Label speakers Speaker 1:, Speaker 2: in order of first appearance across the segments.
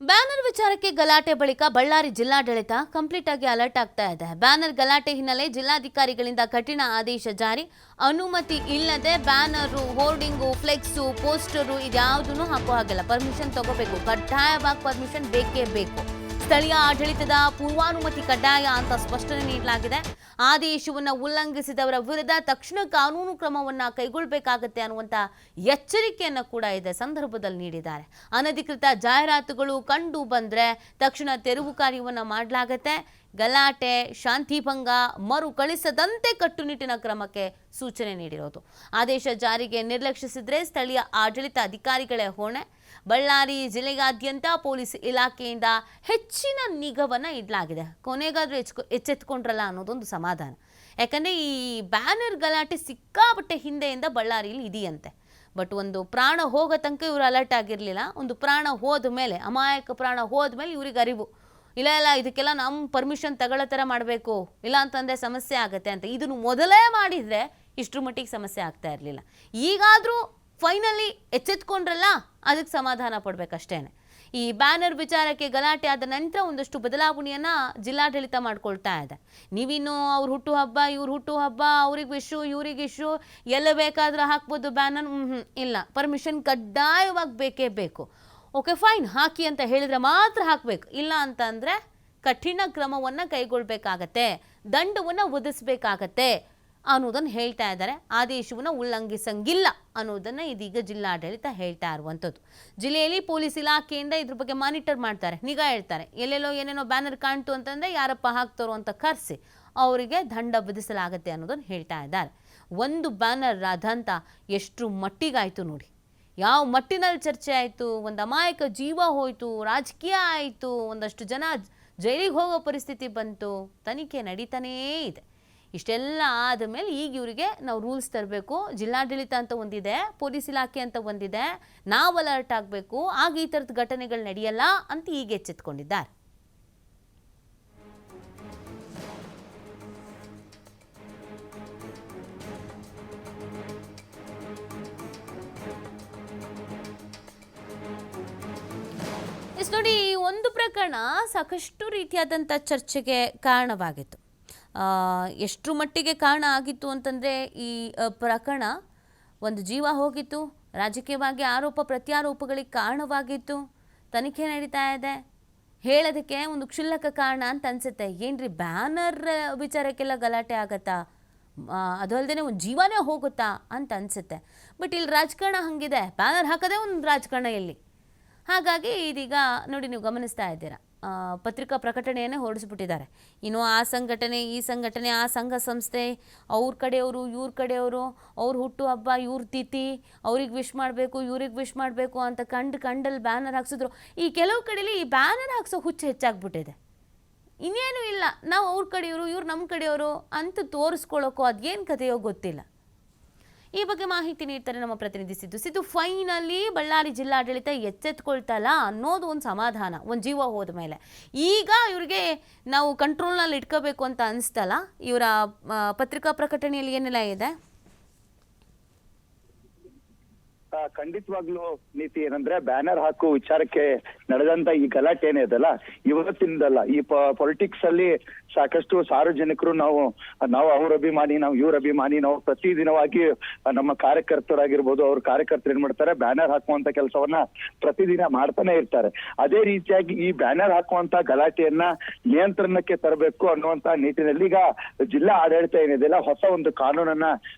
Speaker 1: Banner ವಿಚಾರಕ್ಕೆ ಗಲಾಟೆ ಬಳಿಕ ಬಳ್ಳಾರಿ ಜಿಲ್ಲಾಡಳಿತ ಕಂಪ್ಲೀಟ್ ಆಗಿ ಅಲರ್ಟ್ ಆಗ್ತಾ ಇದೆ. ಬ್ಯಾನರ್ ಗಲಾಟೆ ಹಿನ್ನೆಲೆ ಜಿಲ್ಲಾಧಿಕಾರಿಗಳಿಂದ ಕಠಿಣ ಆದೇಶ ಜಾರಿ. ಅನುಮತಿ ಇಲ್ಲದೆ ಬ್ಯಾನರು, ಹೋರ್ಡಿಂಗು, ಫ್ಲೆಕ್ಸು, ಪೋಸ್ಟರು ಇದ್ಯಾವುದನ್ನು ಹಾಕೋ ಹಾಗಿಲ್ಲ. ಪರ್ಮಿಷನ್ ತಗೋಬೇಕು, ಕಡ್ಡಾಯವಾಗಿ ಪರ್ಮಿಷನ್ ಬೇಕೇ ಬೇಕು. ಸ್ಥಳೀಯ ಆಡಳಿತದ ಪೂರ್ವಾನುಮತಿ ಕಡ್ಡಾಯ ಅಂತ ಸ್ಪಷ್ಟನೆ ನೀಡಲಾಗಿದೆ. ಆದೇಶವನ್ನು ಉಲ್ಲಂಘಿಸಿದವರ ವಿರುದ್ಧ ತಕ್ಷಣ ಕಾನೂನು ಕ್ರಮವನ್ನು ಕೈಗೊಳ್ಳಬೇಕಾಗುತ್ತೆ ಅನ್ನುವಂಥ ಎಚ್ಚರಿಕೆಯನ್ನು ಕೂಡ ಇದೇ ಸಂದರ್ಭದಲ್ಲಿ ನೀಡಿದ್ದಾರೆ. ಅನಧಿಕೃತ ಜಾಹೀರಾತುಗಳು ಕಂಡು ಬಂದರೆ ತಕ್ಷಣ ತೆರವು ಕಾರ್ಯವನ್ನು ಮಾಡಲಾಗುತ್ತೆ. ಗಲಾಟೆ, ಶಾಂತಿಭಂಗ ಮರುಕಳಿಸದಂತೆ ಕಟ್ಟುನಿಟ್ಟಿನ ಕ್ರಮಕ್ಕೆ ಸೂಚನೆ ನೀಡಿರೋದು. ಆದೇಶ ಜಾರಿಗೆ ನಿರ್ಲಕ್ಷಿಸಿದರೆ ಸ್ಥಳೀಯ ಆಡಳಿತ ಅಧಿಕಾರಿಗಳೇ ಹೊಣೆ. ಬಳ್ಳಾರಿ ಜಿಲ್ಲೆಯಾದ್ಯಂತ ಪೊಲೀಸ್ ಇಲಾಖೆಯಿಂದ ಹೆಚ್ಚಿನ ನಿಗಾವನ್ನು ಇಡಲಾಗಿದೆ. ಕೊನೆಗಾದರೂ ಎಚ್ಚೆತ್ತುಕೊಂಡ್ರಲ್ಲ ಅನ್ನೋದೊಂದು ಸಮಾಧಾನ. ಯಾಕಂದರೆ ಈ ಬ್ಯಾನರ್ ಗಲಾಟೆ ಸಿಕ್ಕಾಪಟ್ಟೆ ಹಿಂದೆಯಿಂದ ಬಳ್ಳಾರಿಯಲ್ಲಿ ಇದೆಯಂತೆ. ಬಟ್ ಒಂದು ಪ್ರಾಣ ಹೋಗೋ ತನಕ ಇವರು ಅಲರ್ಟ್ ಆಗಿರಲಿಲ್ಲ. ಒಂದು ಪ್ರಾಣ ಹೋದ ಮೇಲೆ, ಅಮಾಯಕ ಪ್ರಾಣ ಹೋದ ಮೇಲೆ ಇವ್ರಿಗೆ ಅರಿವು ಇಲ್ಲ ಇದಕ್ಕೆಲ್ಲ ನಮ್ಮ ಪರ್ಮಿಷನ್ ತಗೊಳ್ಳೋ ಥರ ಮಾಡಬೇಕು, ಇಲ್ಲ ಅಂತಂದರೆ ಸಮಸ್ಯೆ ಆಗುತ್ತೆ ಅಂತ. ಇದನ್ನು ಮೊದಲೇ ಮಾಡಿದರೆ ಇಷ್ಟರ ಮಟ್ಟಿಗೆ ಸಮಸ್ಯೆ ಆಗ್ತಾ ಇರಲಿಲ್ಲ. ಈಗಾದರೂ ಫೈನಲಿ ಎಚ್ಚೆತ್ಕೊಂಡ್ರಲ್ಲ, ಅದಕ್ಕೆ ಸಮಾಧಾನ ಪಡಬೇಕಷ್ಟೇ. ಈ ಬ್ಯಾನರ್ ವಿಚಾರಕ್ಕೆ ಗಲಾಟೆ ಆದ ನಂತರ ಒಂದಷ್ಟು ಬದಲಾವಣೆಯನ್ನು ಜಿಲ್ಲಾಡಳಿತ ಮಾಡ್ಕೊಳ್ತಾ ಇದೆ. ನೀವಿನ್ನು ಅವ್ರ ಹುಟ್ಟುಹಬ್ಬ, ಇವ್ರ ಹುಟ್ಟುಹಬ್ಬ, ಅವ್ರಿಗೆ ವಿಶು, ಇವ್ರಿಗೆ ಇಶು, ಎಲ್ಲ ಬೇಕಾದರೂ ಹಾಕ್ಬೋದು ಬ್ಯಾನರ್. ಇಲ್ಲ, ಪರ್ಮಿಷನ್ ಕಡ್ಡಾಯವಾಗಿ ಬೇಕೇ ಬೇಕು. ಓಕೆ ಫೈನ್, ಹಾಕಿ ಅಂತ ಹೇಳಿದರೆ ಮಾತ್ರ ಹಾಕಬೇಕು. ಇಲ್ಲ ಅಂತಂದರೆ ಕಠಿಣ ಕ್ರಮವನ್ನು ಕೈಗೊಳ್ಳಬೇಕಾಗತ್ತೆ, ದಂಡವನ್ನು ವಿಧಿಸಬೇಕಾಗತ್ತೆ ಅನ್ನೋದನ್ನು ಹೇಳ್ತಾ ಇದ್ದಾರೆ. ಆದೇಶವನ್ನು ಉಲ್ಲಂಘಿಸಂಗಿಲ್ಲ ಅನ್ನೋದನ್ನು ಇದೀಗ ಜಿಲ್ಲಾಡಳಿತ ಹೇಳ್ತಾ ಇರುವಂಥದ್ದು. ಜಿಲ್ಲೆಯಲ್ಲಿ ಪೊಲೀಸ್ ಇಲಾಖೆಯಿಂದ ಇದ್ರ ಬಗ್ಗೆ ಮಾನಿಟರ್ ಮಾಡ್ತಾರೆ, ನಿಗಾ ಹೇಳ್ತಾರೆ. ಎಲ್ಲೆಲ್ಲೋ ಏನೇನೋ ಬ್ಯಾನರ್ ಕಾಣ್ತು ಅಂತಂದರೆ ಯಾರಪ್ಪ ಹಾಕ್ತಾರೋ ಅಂತ ಕರೆಸಿ ಅವರಿಗೆ ದಂಡ ವಿಧಿಸಲಾಗುತ್ತೆ ಅನ್ನೋದನ್ನು ಹೇಳ್ತಾ ಇದ್ದಾರೆ. ಒಂದು ಬ್ಯಾನರ್ ರಾದಂತ ಎಷ್ಟು ಮಟ್ಟಿಗಾಯಿತು ನೋಡಿ, ಯಾವ ಮಟ್ಟಿನಲ್ಲಿ ಚರ್ಚೆ ಆಯಿತು. ಒಂದು ಅಮಾಯಕ ಜೀವ ಹೋಯಿತು, ರಾಜಕೀಯ ಆಯಿತು, ಒಂದಷ್ಟು ಜನ ಜೈಲಿಗೆ ಹೋಗೋ ಪರಿಸ್ಥಿತಿ ಬಂತು. ತನಿಖೆ ನಡೀತಾನೇ ಇದೆ. ಇಷ್ಟೆಲ್ಲ ಆದಮೇಲೆ ಈಗ ಇವರಿಗೆ ನಾವು ರೂಲ್ಸ್ ತರಬೇಕು. ಜಿಲ್ಲಾಡಳಿತ ಅಂತ ಒಂದಿದೆ, ಪೊಲೀಸ್ ಇಲಾಖೆ ಅಂತ ಒಂದಿದೆ, ನಾವು ಅಲರ್ಟ್ ಆಗಬೇಕು, ಆಗ ಈ ಥರದ ಘಟನೆಗಳು ನಡೆಯಲ್ಲ ಅಂತ ಈಗ ಎಚ್ಚೆತ್ಕೊಂಡಿದ್ದಾರೆ. ನೋಡಿ, ಒಂದು ಪ್ರಕರಣ ಸಾಕಷ್ಟು ರೀತಿಯಾದಂಥ ಚರ್ಚೆಗೆ ಕಾರಣವಾಗಿತ್ತು. ಎಷ್ಟರ ಮಟ್ಟಿಗೆ ಕಾರಣ ಆಗಿತ್ತು ಅಂತಂದರೆ, ಈ ಪ್ರಕರಣ ಒಂದು ಜೀವ ಹೋಗಿತ್ತು, ರಾಜಕೀಯವಾಗಿ ಆರೋಪ ಪ್ರತ್ಯಾರೋಪಗಳಿಗೆ ಕಾರಣವಾಗಿತ್ತು. ತನಿಖೆ ನಡೀತಾ ಇದೆ. ಹೇಳೋದಕ್ಕೆ ಒಂದು ಕ್ಷುಲ್ಲಕ ಕಾರಣ ಅಂತ ಅನಿಸುತ್ತೆ. ಏನ್ರಿ ಬ್ಯಾನರ್ ವಿಚಾರಕ್ಕೆಲ್ಲ ಗಲಾಟೆ ಆಗತ್ತಾ, ಅದು ಅಲ್ಲದೆ ಒಂದು ಜೀವನೇ ಹೋಗುತ್ತಾ ಅಂತ ಅನಿಸುತ್ತೆ. ಬಟ್ ಇಲ್ಲಿ ರಾಜಕಾರಣ ಹಾಗಿದೆ, ಬ್ಯಾನರ್ ಹಾಕೋದೇ ಒಂದು ರಾಜಕಾರಣ ಇಲ್ಲಿ. ಹಾಗಾಗಿ ಇದೀಗ ನೋಡಿ, ನೀವು ಗಮನಿಸ್ತಾ ಇದ್ದೀರಾ, ಪತ್ರಿಕಾ ಪ್ರಕಟಣೆಯನ್ನೇ ಹೊರಡಿಸ್ಬಿಟ್ಟಿದ್ದಾರೆ. ಇನ್ನು ಆ ಸಂಘಟನೆ, ಈ ಸಂಘಟನೆ, ಆ ಸಂಘ ಸಂಸ್ಥೆ, ಅವ್ರ ಕಡೆಯವರು, ಇವ್ರ ಕಡೆಯವರು, ಅವ್ರ ಹುಟ್ಟುಹಬ್ಬ, ಇವ್ರ ತಿಥಿ, ಅವ್ರಿಗೆ ವಿಶ್ ಮಾಡಬೇಕು, ಇವ್ರಿಗೆ ವಿಶ್ ಮಾಡಬೇಕು ಅಂತ ಕಂಡಲ್ಲಿ ಬ್ಯಾನರ್ ಹಾಕ್ಸಿದ್ರು. ಈ ಕೆಲವು ಕಡೆಯಲ್ಲಿ ಈ ಬ್ಯಾನರ್ ಹಾಕ್ಸೋ ಹುಚ್ಚು ಹೆಚ್ಚಾಗ್ಬಿಟ್ಟಿದೆ. ಇನ್ನೇನು ಇಲ್ಲ, ನಾವು ಅವ್ರ ಕಡೆಯವರು, ಇವ್ರು ನಮ್ಮ ಕಡೆಯವರು ಅಂತ ತೋರಿಸ್ಕೊಳ್ಳೋಕ್ಕೋ ಅದೇನು ಕಥೆಯೋ ಗೊತ್ತಿಲ್ಲ. ಈ ಬಗ್ಗೆ ಮಾಹಿತಿ ನೀಡ್ತಾರೆ ನಮ್ಮ ಪ್ರತಿನಿಧಿ ಸಿದ್ದು. ಫೈನಲಿ ಬಳ್ಳಾರಿ ಜಿಲ್ಲಾಡಳಿತ ಎಚ್ಚೆತ್ಕೊಳ್ತಲ್ಲ ಅನ್ನೋದು ಒಂದು ಸಮಾಧಾನ, ಒಂದು ಜೀವ ಹೋದ ಮೇಲೆ. ಈಗ ಇವ್ರಿಗೆ ನಾವು ಕಂಟ್ರೋಲ್ನಲ್ಲಿ ಇಟ್ಕೋಬೇಕು ಅಂತ ಅನಿಸ್ತಲ್ಲ. ಇವರ ಪತ್ರಿಕಾ ಪ್ರಕಟಣೆಯಲ್ಲಿ ಏನೆಲ್ಲ ಇದೆ?
Speaker 2: ಖಂಡಿತವಾಗ್ಲೂ ನೀತಿ ಏನಂದ್ರೆ, ಬ್ಯಾನರ್ ಹಾಕುವ ವಿಚಾರಕ್ಕೆ ನಡೆದಂತ ಈ ಗಲಾಟೆ ಏನಿದೆಲ್ಲ ಇವತ್ತಿಂದಲ್ಲ. ಈ ಪೊಲಿಟಿಕ್ಸ್ ಅಲ್ಲಿ ಸಾಕಷ್ಟು ಸಾರ್ವಜನಿಕರು ನಾವು ಅವ್ರ ಅಭಿಮಾನಿ, ನಾವು ಇವ್ರ ಅಭಿಮಾನಿ, ನಾವು ಪ್ರತಿದಿನವಾಗಿ ನಮ್ಮ ಕಾರ್ಯಕರ್ತರಾಗಿರ್ಬೋದು, ಅವ್ರ ಕಾರ್ಯಕರ್ತರು ಏನ್ ಮಾಡ್ತಾರೆ, ಬ್ಯಾನರ್ ಹಾಕುವಂತ ಕೆಲಸವನ್ನ ಪ್ರತಿದಿನ ಮಾಡ್ತಾನೆ ಇರ್ತಾರೆ. ಅದೇ ರೀತಿಯಾಗಿ ಈ ಬ್ಯಾನರ್ ಹಾಕುವಂತ ಗಲಾಟೆಯನ್ನ ನಿಯಂತ್ರಣಕ್ಕೆ ತರಬೇಕು ಅನ್ನುವಂತ ನಿಟ್ಟಿನಲ್ಲಿ ಈಗ ಜಿಲ್ಲಾ ಆಡಳಿತ ಏನಿದೆಯಲ್ಲ, ಹೊಸ ಒಂದು ಕಾನೂನನ್ನ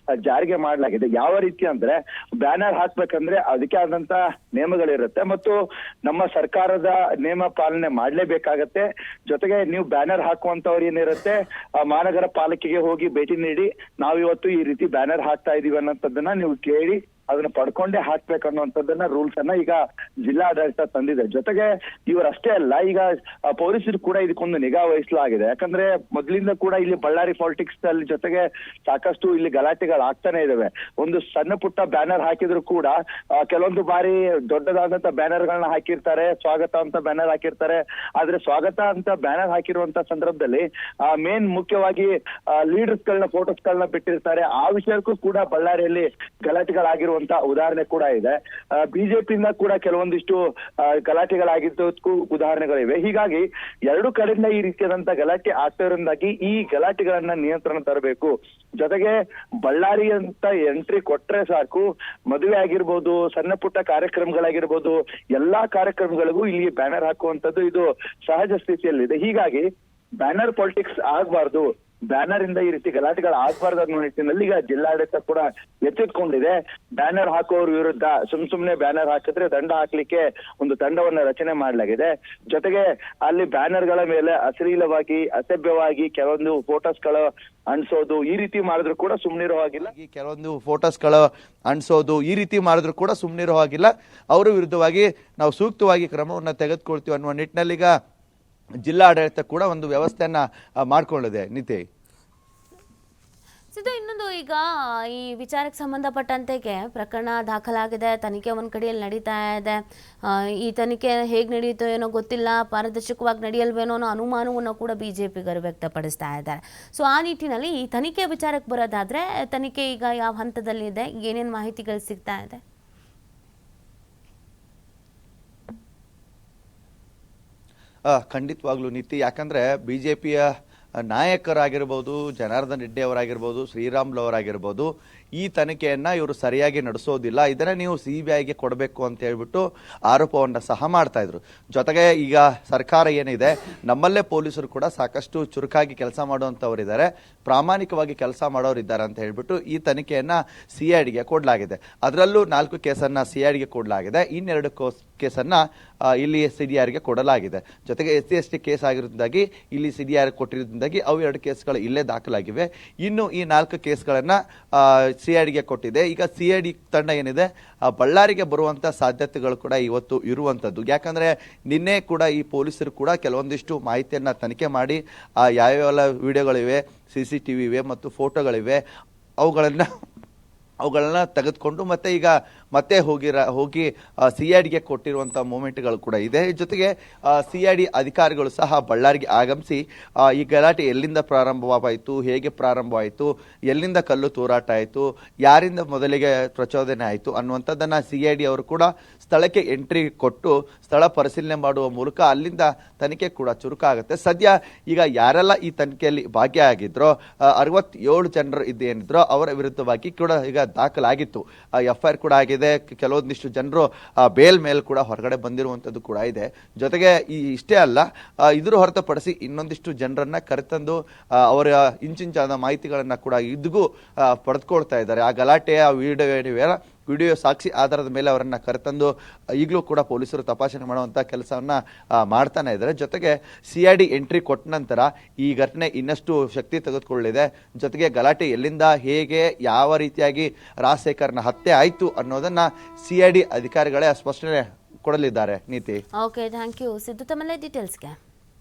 Speaker 2: ಜಾರಿಗೆ ಮಾಡಲಾಗಿದೆ. ಯಾವ ರೀತಿ ಅಂದ್ರೆ, ಬ್ಯಾನರ್ ಹಾಕ್ಬೇಕಂದ್ರೆ ಅದಕ್ಕೆ ಆದಂತ ನಿಯಮಗಳಿರುತ್ತೆ ಮತ್ತು ನಮ್ಮ ಸರ್ಕಾರದ ನಿಯಮ ಪಾಲನೆ ಮಾಡ್ಲೇಬೇಕಾಗತ್ತೆ. ಜೊತೆಗೆ ನೀವು ಬ್ಯಾನರ್ ಹಾಕುವಂತವ್ರು ಏನಿರುತ್ತೆ, ಮಹಾನಗರ ಪಾಲಿಕೆಗೆ ಹೋಗಿ ಭೇಟಿ ನೀಡಿ ನಾವಿವತ್ತು ಈ ರೀತಿ ಬ್ಯಾನರ್ ಹಾಕ್ತಾ ಇದೀವಿ ಅನ್ನೋಂಥದ್ದನ್ನ ನೀವು ಕೇಳಿ ಅದನ್ನ ಪಡ್ಕೊಂಡೇ ಹಾಕ್ಬೇಕನ್ನುವಂಥದ್ದನ್ನ ರೂಲ್ಸ್ ಅನ್ನ ಈಗ ಜಿಲ್ಲಾಡಳಿತ ತಂದಿದೆ. ಜೊತೆಗೆ ಇವರಷ್ಟೇ ಅಲ್ಲ, ಈಗ ಪೊಲೀಸರು ಕೂಡ ಇದಕ್ಕೊಂದು ನಿಗಾ ವಹಿಸಲಾಗಿದೆ. ಯಾಕಂದ್ರೆ ಮೊದಲಿಂದ ಕೂಡ ಇಲ್ಲಿ ಬಳ್ಳಾರಿ ಪಾಲಿಟಿಕ್ಸ್ ಅಲ್ಲಿ ಜೊತೆಗೆ ಸಾಕಷ್ಟು ಇಲ್ಲಿ ಗಲಾಟೆಗಳಾಗ್ತಾನೆ ಇದಾವೆ. ಒಂದು ಸಣ್ಣ ಪುಟ್ಟ ಬ್ಯಾನರ್ ಹಾಕಿದ್ರು ಕೂಡ ಕೆಲವೊಂದು ಬಾರಿ ದೊಡ್ಡದಾದಂತ ಬ್ಯಾನರ್ ಗಳನ್ನ ಹಾಕಿರ್ತಾರೆ, ಸ್ವಾಗತ ಅಂತ ಬ್ಯಾನರ್ ಹಾಕಿರ್ತಾರೆ. ಆದ್ರೆ ಸ್ವಾಗತ ಅಂತ ಬ್ಯಾನರ್ ಹಾಕಿರುವಂತ ಸಂದರ್ಭದಲ್ಲಿ ಮೇನ್ ಮುಖ್ಯವಾಗಿ ಲೀಡರ್ಸ್ ಗಳನ್ನ, ಫೋಟೋಸ್ ಗಳನ್ನ ಬಿಟ್ಟಿರ್ತಾರೆ. ಆ ವಿಷಯಕ್ಕೂ ಕೂಡ ಬಳ್ಳಾರಿಯಲ್ಲಿ ಗಲಾಟೆಗಳಾಗಿರುವ ಆಗಿರುವಂತ ಉದಾಹರಣೆ ಕೂಡ ಇದೆ. ಬಿಜೆಪಿಯಿಂದ ಕೂಡ ಕೆಲವೊಂದಿಷ್ಟು ಗಲಾಟೆಗಳಾಗಿದ್ದಕ್ಕೂ ಉದಾಹರಣೆಗಳಿವೆ. ಹೀಗಾಗಿ ಎರಡು ಕಡೆಯಿಂದ ಈ ರೀತಿಯಾದಂತ ಗಲಾಟೆ ಆಗ್ತಾ ಇರೋದ್ರಿಂದಾಗಿ ಈ ಗಲಾಟೆಗಳನ್ನ ನಿಯಂತ್ರಣ ತರಬೇಕು. ಜೊತೆಗೆ ಬಳ್ಳಾರಿ ಅಂತ ಎಂಟ್ರಿ ಕೊಟ್ರೆ ಸಾಕು, ಮದುವೆ ಆಗಿರ್ಬೋದು, ಸಣ್ಣ ಪುಟ್ಟ ಕಾರ್ಯಕ್ರಮಗಳಾಗಿರ್ಬೋದು, ಎಲ್ಲಾ ಕಾರ್ಯಕ್ರಮಗಳಿಗೂ ಇಲ್ಲಿ ಬ್ಯಾನರ್ ಹಾಕುವಂತದ್ದು ಇದು ಸಹಜ ಸ್ಥಿತಿಯಲ್ಲಿದೆ. ಹೀಗಾಗಿ ಬ್ಯಾನರ್ ಪಾಲಿಟಿಕ್ಸ್ ಆಗ್ಬಾರ್ದು, ಬ್ಯಾನರ್ ಇಂದ ಈ ರೀತಿ ಗಲಾಟೆಗಳು ಆಗ್ಬಾರ್ದು ಅನ್ನೋ ನಿಟ್ಟಿನಲ್ಲಿ ಈಗ ಜಿಲ್ಲಾಡಳಿತ ಕೂಡ ಎಚ್ಚೆತ್ಕೊಂಡಿದೆ. ಬ್ಯಾನರ್ ಹಾಕುವವ್ರ ವಿರುದ್ಧ ಸುಮ್ನೆ ಬ್ಯಾನರ್ ಹಾಕಿದ್ರೆ ದಂಡ ಹಾಕ್ಲಿಕ್ಕೆ ಒಂದು ತಂಡವನ್ನ ರಚನೆ ಮಾಡಲಾಗಿದೆ. ಜೊತೆಗೆ ಅಲ್ಲಿ ಬ್ಯಾನರ್ಗಳ ಮೇಲೆ ಅಶ್ಲೀಲವಾಗಿ, ಅಸಭ್ಯವಾಗಿ ಕೆಲವೊಂದು ಫೋಟೋಸ್ಗಳು ಅಂಟಿಸೋದು, ಈ ರೀತಿ ಮಾಡಿದ್ರು ಕೂಡ ಸುಮ್ನಿರೋ ಹಾಗಿಲ್ಲ.
Speaker 3: ಕೆಲವೊಂದು ಫೋಟೋಸ್ಗಳು ಅಂಟಿಸೋದು ಈ ರೀತಿ ಮಾಡಿದ್ರು ಕೂಡ ಸುಮ್ನಿರೋ ಹಾಗಿಲ್ಲ. ಅವರ ವಿರುದ್ಧವಾಗಿ ನಾವು ಸೂಕ್ತವಾಗಿ ಕ್ರಮವನ್ನು ತೆಗೆದುಕೊಳ್ತೀವಿ ಅನ್ನುವ ನಿಟ್ಟಿನಲ್ಲಿ ಈಗ ಜಿಲ್ಲಾಡಳಿತ ಕೂಡ ಒಂದು ವ್ಯವಸ್ಥೆಯನ್ನ ಮಾಡ್ಕೊಂಡಿದೆ. ನೀತಿ
Speaker 1: ಸಿದ್ದು, ಇನ್ನೊಂದು ಈಗ ಈ ವಿಚಾರಕ್ಕೆ ಸಂಬಂಧಪಟ್ಟಂತೆಗೆ ಪ್ರಕರಣ ದಾಖಲಾಗಿದೆ, ತನಿಖೆ ಒಂದು ಕಡೆಯಲ್ಲಿ ನಡೀತಾ ಇದೆ. ಈ ತನಿಖೆ ಹೇಗೆ ನಡೆಯುತ್ತೋ ಏನೋ ಗೊತ್ತಿಲ್ಲ, ಪಾರದರ್ಶಕವಾಗಿ ನಡೆಯಲ್ವೇನೋ ಅನ್ನೋ ಅನುಮಾನವನ್ನು ಕೂಡ ಬಿಜೆಪಿಗರು ವ್ಯಕ್ತಪಡಿಸ್ತಾ ಇದ್ದಾರೆ. ಸೊ ಆ ನಿಟ್ಟಿನಲ್ಲಿ ಈ ತನಿಖೆ ವಿಚಾರಕ್ಕೆ ಬರೋದಾದ್ರೆ ತನಿಖೆ ಈಗ ಯಾವ ಹಂತದಲ್ಲಿದೆ, ಏನೇನು ಮಾಹಿತಿಗಳು ಸಿಗ್ತಾ ಇದೆ?
Speaker 3: ಖಂಡಿತವಾಗ್ಲೂ ನೀತಿ, ಯಾಕಂದ್ರೆ ಬಿಜೆಪಿಯ ನಾಯಕರಾಗಿರ್ಬೋದು, ಜನಾರ್ದನ್ ರೆಡ್ಡಿ ಅವರಾಗಿರ್ಬೋದು, ಶ್ರೀರಾಮುಲು ಅವರಾಗಿರ್ಬೋದು, ಈ ತನಿಖೆಯನ್ನ ಇವರು ಸರಿಯಾಗಿ ನಡೆಸೋದಿಲ್ಲ, ಇದನ್ನ ನೀವು CBIಗೆ ಕೊಡಬೇಕು ಅಂತ ಹೇಳ್ಬಿಟ್ಟು ಆರೋಪವನ್ನ ಸಹ ಮಾಡ್ತಾ ಇದ್ರು. ಜೊತೆಗೆ ಈಗ ಸರ್ಕಾರ ಏನಿದೆ, ನಮ್ಮಲ್ಲೇ ಪೊಲೀಸರು ಕೂಡ ಸಾಕಷ್ಟು ಚುರುಕಾಗಿ ಕೆಲಸ ಮಾಡುವಂತವರಿದ್ದಾರೆ, ಪ್ರಾಮಾಣಿಕವಾಗಿ ಕೆಲಸ ಮಾಡೋರಿದ್ದಾರೆ ಅಂತ ಹೇಳ್ಬಿಟ್ಟು ಈ ತನಿಖೆಯನ್ನ CIDಗೆ ಕೊಡಲಾಗಿದೆ. ಅದರಲ್ಲೂ 4 ಕೇಸನ್ನ CIDಗೆ ಕೊಡಲಾಗಿದೆ, ಇನ್ನೆರಡು ಕೇಸನ್ನ ಇಲ್ಲಿ CDRಗೆ ಕೊಡಲಾಗಿದೆ. ಜೊತೆಗೆ SC/ST ಕೇಸ್ ಆಗಿರೋದ್ರಿಂದಾಗಿ ಇಲ್ಲಿ CDR ಕೊಟ್ಟಿರೋದ್ರಿಂದಾಗಿ ಅವು 2 ಕೇಸ್ಗಳು ಇಲ್ಲೇ ದಾಖಲಾಗಿವೆ. ಇನ್ನು ಈ 4 ಕೇಸ್ಗಳನ್ನ CIDಗೆ ಕೊಟ್ಟಿದೆ. ಈಗ CID ತಂಡ ಏನಿದೆ ಬಳ್ಳಾರಿಗೆ ಬರುವಂತ ಸಾಧ್ಯತೆಗಳು ಕೂಡ ಇವತ್ತು ಇರುವಂತದ್ದು. ಯಾಕಂದ್ರೆ ನಿನ್ನೆ ಕೂಡ ಈ ಪೊಲೀಸರು ಕೂಡ ಕೆಲವೊಂದಿಷ್ಟು ಮಾಹಿತಿಯನ್ನ ತನಿಖೆ ಮಾಡಿ ಯಾವ್ಯಾವ ವಿಡಿಯೋಗಳಿವೆ, CCTV ಇವೆ ಮತ್ತು ಫೋಟೋಗಳಿವೆ, ಅವುಗಳನ್ನ ತೆಗೆದುಕೊಂಡು ಮತ್ತೆ ಹೋಗಿ CIDಗೆ ಕೊಟ್ಟಿರುವಂಥ ಮೂಮೆಂಟ್ಗಳು ಕೂಡ ಇದೆ. ಜೊತೆಗೆ CID ಅಧಿಕಾರಿಗಳು ಸಹ ಬಳ್ಳಾರಿಗೆ ಆಗಮಿಸಿ ಈ ಗಲಾಟೆ ಎಲ್ಲಿಂದ ಪ್ರಾರಂಭವಾಯಿತು, ಹೇಗೆ ಪ್ರಾರಂಭವಾಯಿತು, ಎಲ್ಲಿಂದ ಕಲ್ಲು ತೂರಾಟ ಆಯಿತು, ಯಾರಿಂದ ಮೊದಲಿಗೆ ಪ್ರಚೋದನೆ ಆಯಿತು ಅನ್ನುವಂಥದ್ದನ್ನು CID ಅವರು ಕೂಡ ಸ್ಥಳಕ್ಕೆ ಎಂಟ್ರಿ ಕೊಟ್ಟು ಸ್ಥಳ ಪರಿಶೀಲನೆ ಮಾಡುವ ಮೂಲಕ ಅಲ್ಲಿಂದ ತನಿಖೆ ಕೂಡ ಚುರುಕಾಗುತ್ತೆ. ಸದ್ಯ ಈಗ ಯಾರೆಲ್ಲ ಈ ತನಿಖೆಯಲ್ಲಿ ಭಾಗಿಯಾಗಿದ್ರೋ 67 ಜನರು ಇದೇನಿದ್ರೋ ಅವರ ವಿರುದ್ಧವಾಗಿ ಕೂಡ ಈಗ ದಾಖಲಾಗಿತ್ತು, FIR ಕೂಡ ಆಗಿದೆ. ಕೆಲವೊಂದಿಷ್ಟು ಜನರು ಬೇಲ್ ಮೇಲೆ ಕೂಡ ಹೊರಗಡೆ ಬಂದಿರುವಂತದ್ದು ಕೂಡ ಇದೆ. ಜೊತೆಗೆ ಇಷ್ಟೇ ಅಲ್ಲ, ಇದ್ರ ಹೊರತುಪಡಿಸಿ ಇನ್ನೊಂದಿಷ್ಟು ಜನರನ್ನ ಕರೆತಂದು ಅವರ ಇಂಚಿಂಚಾದ ಮಾಹಿತಿಗಳನ್ನ ಕೂಡ ಇದಕ್ಕೂ ಪಡೆದುಕೊಳ್ತಾ ಇದ್ದಾರೆ. ಆ ಗಲಾಟೆಯ ವಿಡಿಯೋ ಸಾಕ್ಷಿ ಆಧಾರದ ಮೇಲೆ ಅವರನ್ನ ಕರೆತಂದು ಈಗಲೂ ಕೂಡ ಪೊಲೀಸರು ತಪಾಸಣೆ ಮಾಡುವಂತ ಕೆಲಸವನ್ನ ಮಾಡ್ತಾನೆ ಇದ್ದಾರೆ. ಜೊತೆಗೆ CID ಎಂಟ್ರಿ ಕೊಟ್ಟ ನಂತರ ಈ ಘಟನೆ ಇನ್ನಷ್ಟು ಶಕ್ತಿ ತೆಗೆದುಕೊಳ್ಳಿದೆ. ಜೊತೆಗೆ ಗಲಾಟೆ ಎಲ್ಲಿಂದ, ಹೇಗೆ, ಯಾವ ರೀತಿಯಾಗಿ ರಾಜಶೇಖರ್ನ ಹತ್ಯೆ ಆಯ್ತು ಅನ್ನೋದನ್ನ CID ಅಧಿಕಾರಿಗಳೇ ಸ್ಪಷ್ಟನೆ ಕೊಡಲಿದ್ದಾರೆ. ನೀತಿ,
Speaker 1: ಓಕೆ, ಥ್ಯಾಂಕ್ ಯು ಸಿದ್ದು, ತಮ್ಮಲ್ಲೇ ಡೀಟೇಲ್ಸ್ಗೆ.